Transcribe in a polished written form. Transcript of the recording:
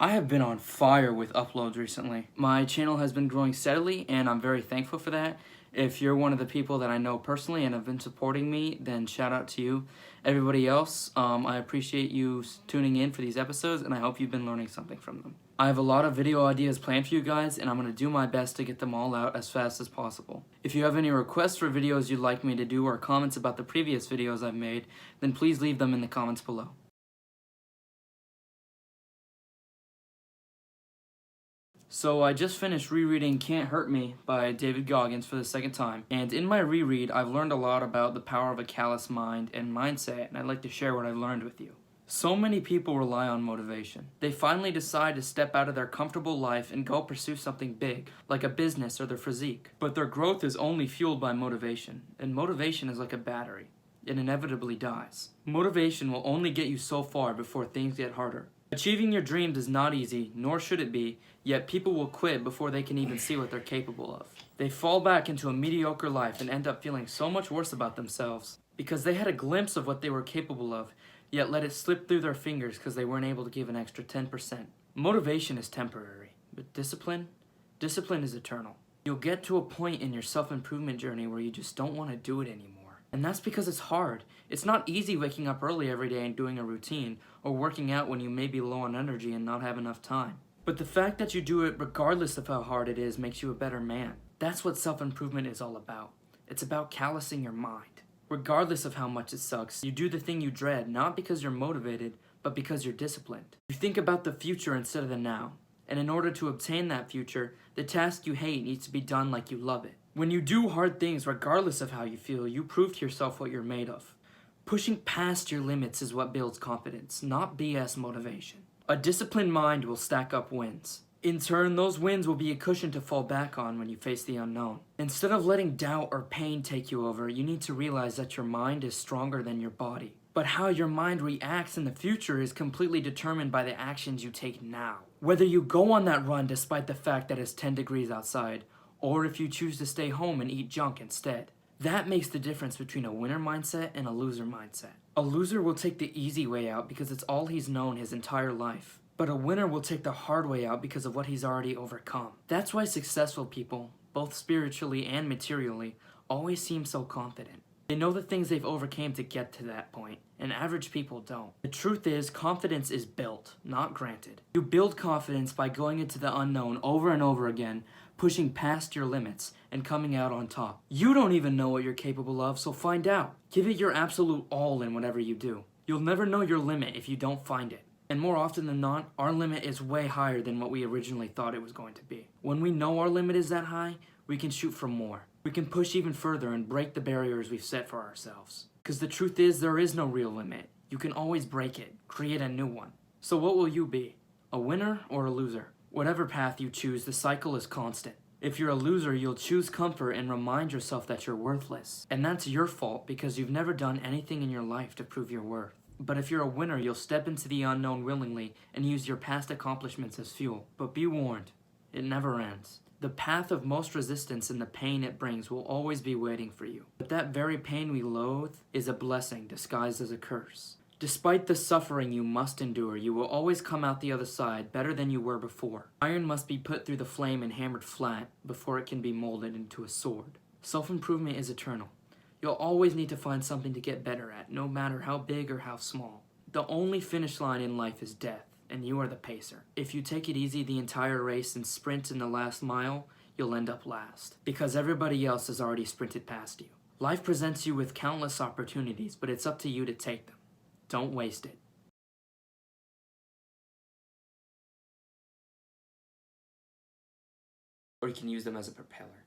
I have been on fire with uploads recently. My channel has been growing steadily and I'm very thankful for that. If you're one of the people that I know personally and have been supporting me, then shout out to you. Everybody else, I appreciate you tuning in for these episodes and I hope you've been learning something from them. I have a lot of video ideas planned for you guys and I'm going to do my best to get them all out as fast as possible. If you have any requests for videos you'd like me to do or comments about the previous videos I've made, then please leave them in the comments below. So I just finished rereading Can't Hurt Me by David Goggins for the second time, and in my reread I've learned a lot about the power of a callous mind and mindset, and I'd like to share what I've learned with you. So many people rely on motivation. They finally decide to step out of their comfortable life and go pursue something big, like a business or their physique. But their growth is only fueled by motivation, and motivation is like a battery. It inevitably dies. Motivation will only get you so far before things get harder. Achieving your dreams is not easy, nor should it be, yet people will quit before they can even see what they're capable of. They fall back into a mediocre life and end up feeling so much worse about themselves because they had a glimpse of what they were capable of, yet let it slip through their fingers because they weren't able to give an extra 10%. Motivation is temporary, but discipline is eternal. You'll get to a point in your self-improvement journey where you just don't want to do it anymore. And that's because it's hard. It's not easy waking up early every day and doing a routine, or working out when you may be low on energy and not have enough time. But the fact that you do it regardless of how hard it is makes you a better man. That's what self-improvement is all about. It's about callousing your mind. Regardless of how much it sucks, you do the thing you dread, not because you're motivated, but because you're disciplined. You think about the future instead of the now. And in order to obtain that future, the task you hate needs to be done like you love it. When you do hard things regardless of how you feel, you prove to yourself what you're made of. Pushing past your limits is what builds confidence, not BS motivation. A disciplined mind will stack up wins. In turn, those wins will be a cushion to fall back on when you face the unknown. Instead of letting doubt or pain take you over, you need to realize that your mind is stronger than your body. But how your mind reacts in the future is completely determined by the actions you take now. Whether you go on that run despite the fact that it's 10 degrees outside, or if you choose to stay home and eat junk instead. That makes the difference between a winner mindset and a loser mindset. A loser will take the easy way out because it's all he's known his entire life. But a winner will take the hard way out because of what he's already overcome. That's why successful people, both spiritually and materially, always seem so confident. They know the things they've overcame to get to that point, and average people don't. The truth is, confidence is built, not granted. You build confidence by going into the unknown over and over again, pushing past your limits, and coming out on top. You don't even know what you're capable of, so find out. Give it your absolute all in whatever you do. You'll never know your limit if you don't find it. And more often than not, our limit is way higher than what we originally thought it was going to be. When we know our limit is that high, we can shoot for more. We can push even further and break the barriers we've set for ourselves. Because the truth is, there is no real limit. You can always break it, create a new one. So what will you be? A winner or a loser? Whatever path you choose, the cycle is constant. If you're a loser, you'll choose comfort and remind yourself that you're worthless. And that's your fault because you've never done anything in your life to prove your worth. But if you're a winner, you'll step into the unknown willingly and use your past accomplishments as fuel. But be warned, it never ends. The path of most resistance and the pain it brings will always be waiting for you. But that very pain we loathe is a blessing disguised as a curse. Despite the suffering you must endure, you will always come out the other side better than you were before. Iron must be put through the flame and hammered flat before it can be molded into a sword. Self-improvement is eternal. You'll always need to find something to get better at, no matter how big or how small. The only finish line in life is death, and you are the pacer. If you take it easy the entire race and sprint in the last mile, you'll end up last, because everybody else has already sprinted past you. Life presents you with countless opportunities, but it's up to you to take them. Don't waste it. Or you can use them as a propeller.